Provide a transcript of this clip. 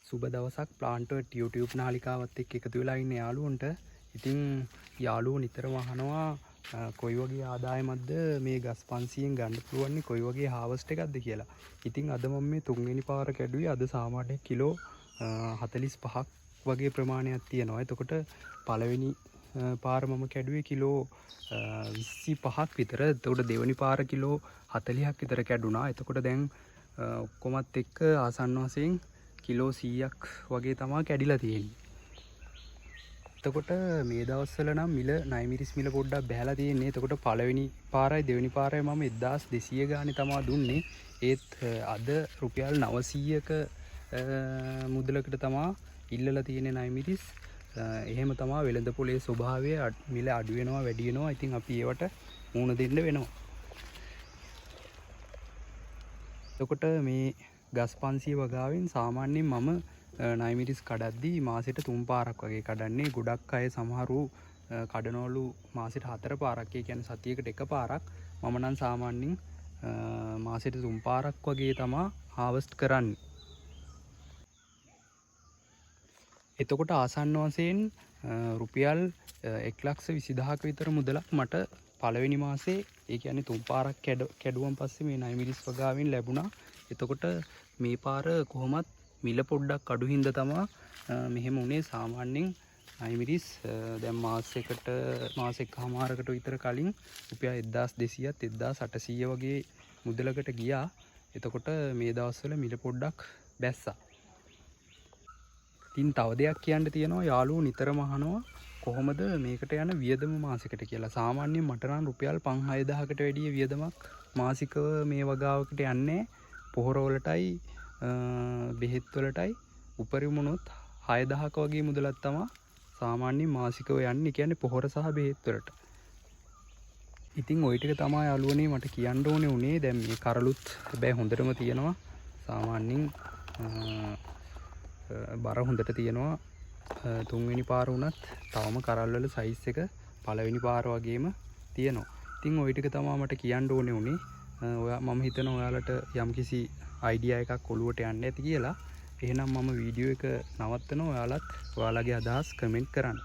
සුබ දවසක් plant YouTube නාලිකාවත් එක්ක එකතු වෙලා ඉන්න යාළුවන්ට. ඉතින් යාළුවෝ නිතරම අහනවා කොයි වගේ ආදායමක්ද මේ ගස් 500න් ගන්න පුළුවන් කොයි වගේ හාවස්ට් එකක්ද කියලා. ඉතින් අද මම මේ තුන්වෙනි පාර කැඩුවේ. අද සාමාන්‍යයෙන් කිලෝ 45ක් වගේ ප්‍රමාණයක් තියෙනවා. එතකොට පළවෙනි පාර මම කැඩුවේ කිලෝ 25ක් විතර. එතකොට දෙවෙනි පාර කිලෝ 40ක් විතර කැඩුනා. එතකොට දැන් ඔක්කොමත් එක්ක ආසන්න වශයෙන් කිලෝ 100ක් වගේ තමයි කැඩිලා තියෙන්නේ. එතකොට මේ දවස්වල නම් මිල නයිමිරිස් මිල පොඩ්ඩක් බහැලා තියෙන්නේ. එතකොට පළවෙනි පාරයි දෙවෙනි පාරයි මම 1200 ගානේ තමයි දුන්නේ. ඒත් අද රුපියල් 900ක මුදලකට තමයි ඉල්ලලා තියෙන්නේ නයිමිරිස්. එහෙම තමයි වෙළඳ පොලේ ස්වභාවය. මිල අඩු වෙනවා වැඩි වෙනවා. ඉතින් අපි ඒවට මුහුණ දෙන්න වෙනවා. එතකොට මේ ගස් 500 වගාවෙන් සාමාන්‍යයෙන් මම නයිමිරිස් කඩද්දී මාසෙට 3 පාරක් වගේ කඩන්නේ. ගොඩක් අය සමහරු කඩනවලු මාසෙට 4 පාරක්. ඒ කියන්නේ සතියකට 1 පාරක්. මම නම් සාමාන්‍යයෙන් මාසෙට 3 පාරක් වගේ තමයි හාවස්ට් කරන්නේ. එතකොට ආසන්න වශයෙන් රුපියල් 1,20,000ක විතර මුදලක් මට පළවෙනි මාසේ ඒ කියන්නේ 3 පාරක් කැඩුවන් පස්සේ මේ නයිමිරිස් වගාවෙන් ලැබුණා. එතකොට මේ පාර කොහොමත් මිල පොඩ්ඩක් අඩු හින්දා තමයි මෙහෙම උනේ. සාමාන්‍යයෙන් නයිමිරිස් දැන් මාසෙකමාරකට විතර කලින් රුපියල් 1200ත් 1800 වගේ මුදලකට ගියා. එතකොට මේ දවස්වල මිල පොඩ්ඩක් බැස්සා. ඉතින් තව දෙයක් කියන්න තියෙනවා. යාළුවෝ නිතරම අහනවා කොහොමද මේකට යන වියදම මාසෙකට කියලා. සාමාන්‍යයෙන් මට නම් රුපියල් 5-6,000කට වැඩිය වියදමක් මාසිකව මේ වගාවකට යන්නේ. පොහොර වලටයි බෙහෙත් වලටයි උපරිම වුණොත් 6,000ක වගේ මුදලක් තමයි සාමාන්‍යයෙන් මාසිකව යන්නේ. කියන්නේ පොහොර සහ බෙහෙත් වලට. ඉතින් ওই ටික තමයි යාළුවනේ මට කියන්න ඕනේ උනේ. දැන් මේ කරලුත් හැබැයි හොඳටම තියෙනවා. සාමාන්‍යයෙන් බර හොඳට තියෙනවා. තුන්වෙනි පාර වුණත් තවම කරල් වල සයිස් එක පළවෙනි පාර වගේම තියෙනවා. ඉතින් ওই ටික තමයි මට කියන්න ඕනේ උනේ. මම හිතනවා ඔයාලට යම්කිසි අයිඩියා එකක් ඔලුවට යන්න ඇති කියලා. එහෙනම් මම වීඩියෝ එක නවත්තනවා. ඔයාලත් ඔයාලගේ අදහස් කමෙන්ට් කරන්න.